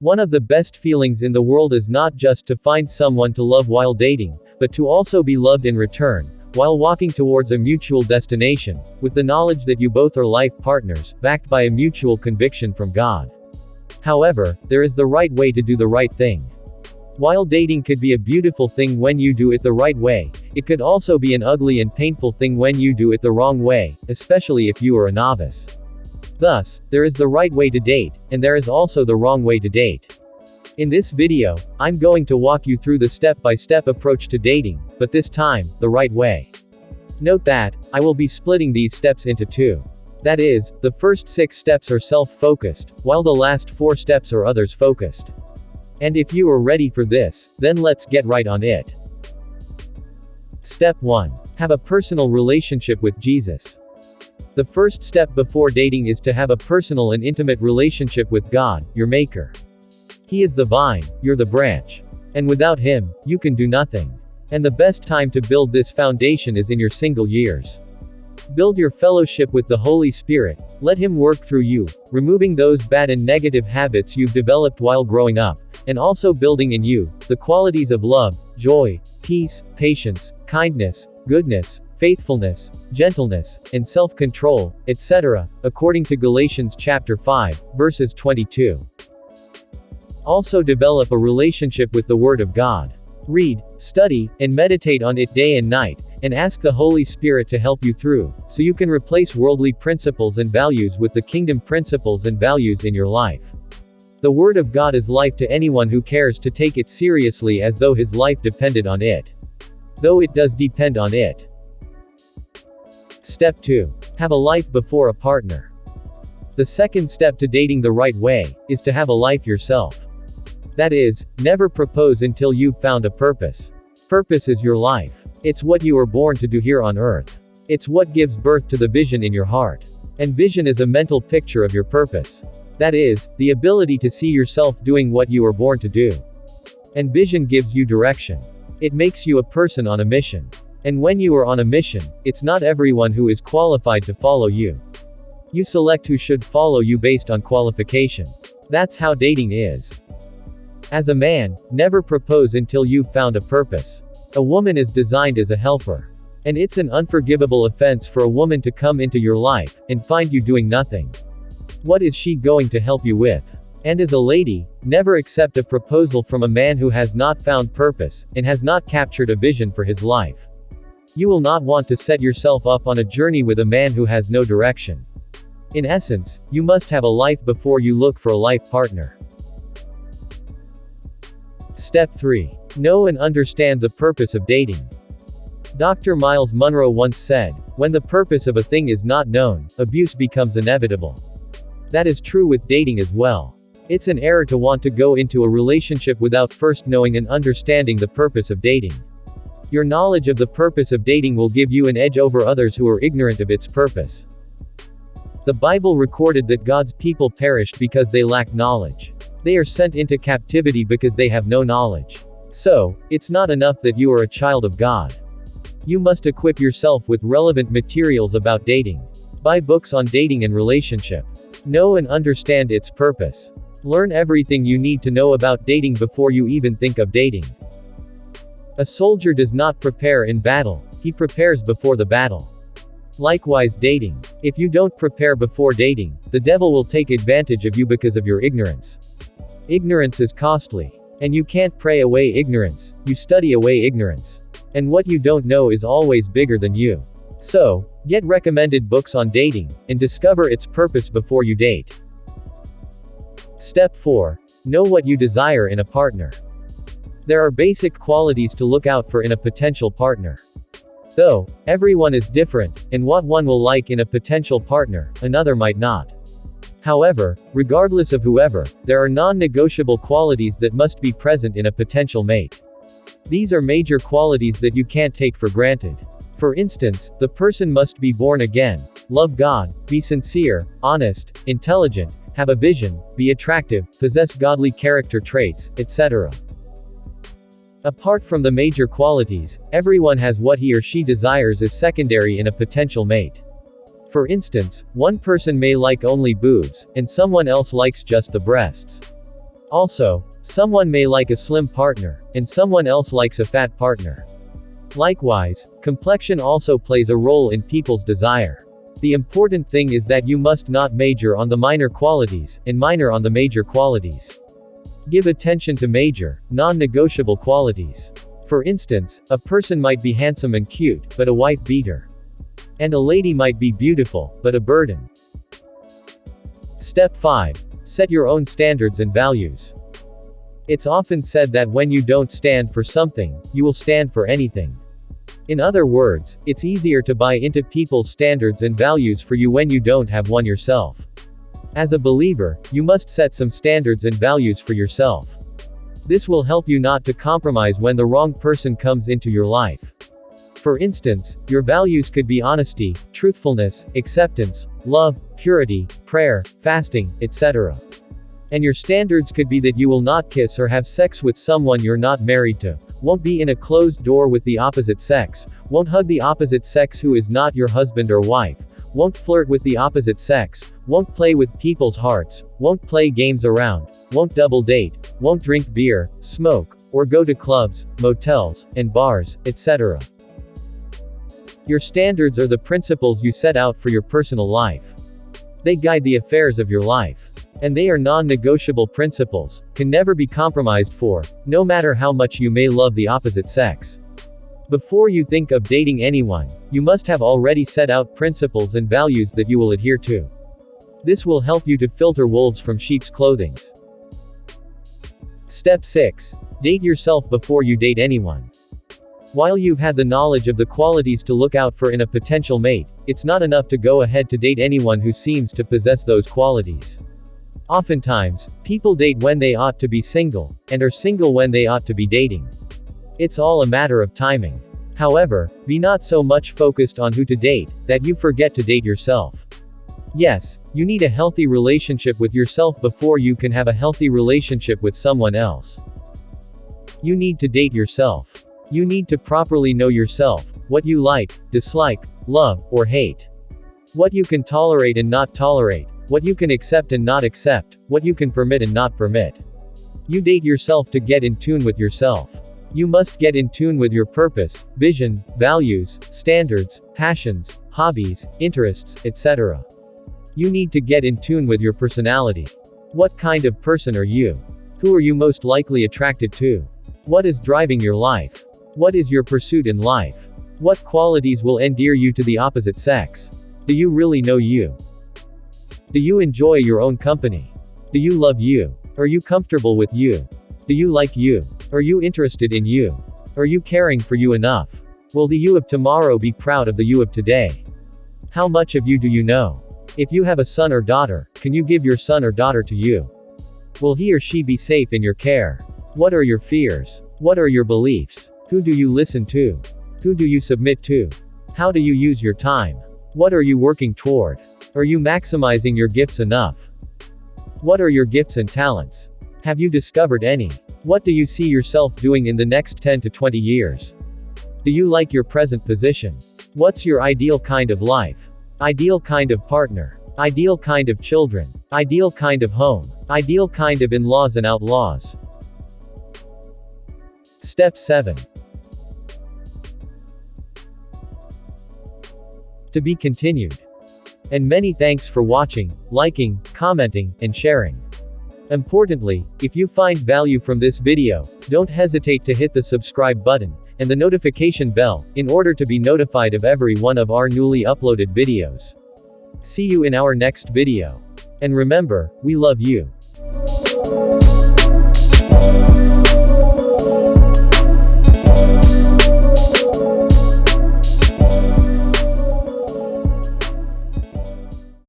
One of the best feelings in the world is not just to find someone to love while dating, but to also be loved in return, while walking towards a mutual destination, with the knowledge that you both are life partners, backed by a mutual conviction from God. However, there is the right way to do the right thing. While dating could be a beautiful thing when you do it the right way, it could also be an ugly and painful thing when you do it the wrong way, especially if you are a novice. Thus, there is the right way to date, and there is also the wrong way to date. In this video, I'm going to walk you through the step-by-step approach to dating, but this time, the right way. Note that, I will be splitting these steps into two. That is, the first 6 steps are self-focused, while the last 4 steps are others-focused. And if you are ready for this, then let's get right on it. Step 1. Have a personal relationship with Jesus. The first step before dating is to have a personal and intimate relationship with God, your Maker. He is the vine, you're the branch. And without Him, you can do nothing. And the best time to build this foundation is in your single years. Build your fellowship with the Holy Spirit, let Him work through you, removing those bad and negative habits you've developed while growing up, and also building in you the qualities of love, joy, peace, patience, kindness, goodness, faithfulness, gentleness, and self-control, etc., according to Galatians chapter 5, verses 22. Also develop a relationship with the Word of God. Read, study, and meditate on it day and night, and ask the Holy Spirit to help you through, so you can replace worldly principles and values with the kingdom principles and values in your life. The Word of God is life to anyone who cares to take it seriously as though his life depended on it. Though it does depend on it. Step 2. Have a life before a partner. The second step to dating the right way, is to have a life yourself. That is, never propose until you've found a purpose. Purpose is your life. It's what you are born to do here on earth. It's what gives birth to the vision in your heart. And vision is a mental picture of your purpose. That is, the ability to see yourself doing what you are born to do. And vision gives you direction. It makes you a person on a mission. And when you are on a mission, it's not everyone who is qualified to follow you. You select who should follow you based on qualification. That's how dating is. As a man, never propose until you've found a purpose. A woman is designed as a helper. And it's an unforgivable offense for a woman to come into your life, and find you doing nothing. What is she going to help you with? And as a lady, never accept a proposal from a man who has not found purpose, and has not captured a vision for his life. You will not want to set yourself up on a journey with a man who has no direction. In essence, you must have a life before you look for a life partner. Step 3. Know and understand the purpose of dating. Dr. Miles Monroe once said, "When the purpose of a thing is not known, abuse becomes inevitable." That is true with dating as well. It's an error to want to go into a relationship without first knowing and understanding the purpose of dating. Your knowledge of the purpose of dating will give you an edge over others who are ignorant of its purpose. The Bible recorded that God's people perished because they lacked knowledge. They are sent into captivity because they have no knowledge. So, it's not enough that you are a child of God. You must equip yourself with relevant materials about dating. Buy books on dating and relationship. Know and understand its purpose. Learn everything you need to know about dating before you even think of dating. A soldier does not prepare in battle, he prepares before the battle. Likewise dating. If you don't prepare before dating, the devil will take advantage of you because of your ignorance. Ignorance is costly. And you can't pray away ignorance, you study away ignorance. And what you don't know is always bigger than you. So, get recommended books on dating, and discover its purpose before you date. Step 4. Know what you desire in a partner. There are basic qualities to look out for in a potential partner. Though, everyone is different, and what one will like in a potential partner, another might not. However, regardless of whoever, there are non-negotiable qualities that must be present in a potential mate. These are major qualities that you can't take for granted. For instance, the person must be born again, love God, be sincere, honest, intelligent, have a vision, be attractive, possess godly character traits, etc. Apart from the major qualities, everyone has what he or she desires as secondary in a potential mate. For instance, one person may like only boobs, and someone else likes just the breasts. Also, someone may like a slim partner, and someone else likes a fat partner. Likewise, complexion also plays a role in people's desire. The important thing is that you must not major on the minor qualities, and minor on the major qualities. Give attention to major, non-negotiable qualities. For instance, a person might be handsome and cute, but a wife beater. And a lady might be beautiful, but a burden. Step 5. Set your own standards and values. It's often said that when you don't stand for something, you will stand for anything. In other words, it's easier to buy into people's standards and values for you when you don't have one yourself. As a believer, you must set some standards and values for yourself. This will help you not to compromise when the wrong person comes into your life. For instance, your values could be honesty, truthfulness, acceptance, love, purity, prayer, fasting, etc. And your standards could be that you will not kiss or have sex with someone you're not married to, won't be in a closed door with the opposite sex, won't hug the opposite sex who is not your husband or wife, won't flirt with the opposite sex, won't play with people's hearts, won't play games around, won't double date, won't drink beer, smoke, or go to clubs, motels, and bars, etc. Your standards are the principles you set out for your personal life. They guide the affairs of your life. And they are non-negotiable principles, can never be compromised for, no matter how much you may love the opposite sex. Before you think of dating anyone, you must have already set out principles and values that you will adhere to. This will help you to filter wolves from sheep's clothing. Step 6. Date yourself before you date anyone. While you've had the knowledge of the qualities to look out for in a potential mate, it's not enough to go ahead to date anyone who seems to possess those qualities. Oftentimes, people date when they ought to be single, and are single when they ought to be dating. It's all a matter of timing. However, be not so much focused on who to date, that you forget to date yourself. Yes, you need a healthy relationship with yourself before you can have a healthy relationship with someone else. You need to date yourself. You need to properly know yourself, what you like, dislike, love, or hate. What you can tolerate and not tolerate. What you can accept and not accept, what you can permit and not permit. You date yourself to get in tune with yourself. You must get in tune with your purpose, vision, values, standards, passions, hobbies, interests, etc. You need to get in tune with your personality. What kind of person are you? Who are you most likely attracted to? What is driving your life? What is your pursuit in life? What qualities will endear you to the opposite sex? Do you really know you? Do you enjoy your own company? Do you love you? Are you comfortable with you? Do you like you? Are you interested in you? Are you caring for you enough? Will the you of tomorrow be proud of the you of today? How much of you do you know? If you have a son or daughter, can you give your son or daughter to you? Will he or she be safe in your care? What are your fears? What are your beliefs? Who do you listen to? Who do you submit to? How do you use your time? What are you working toward? Are you maximizing your gifts enough? What are your gifts and talents? Have you discovered any? What do you see yourself doing in the next 10 to 20 years? Do you like your present position? What's your ideal kind of life? Ideal kind of partner? Ideal kind of children? Ideal kind of home? Ideal kind of in-laws and outlaws? Step 7. To be continued. And many thanks for watching, liking, commenting, and sharing. Importantly, if you find value from this video, don't hesitate to hit the subscribe button, and the notification bell, in order to be notified of every one of our newly uploaded videos. See you in our next video. And remember, we love you.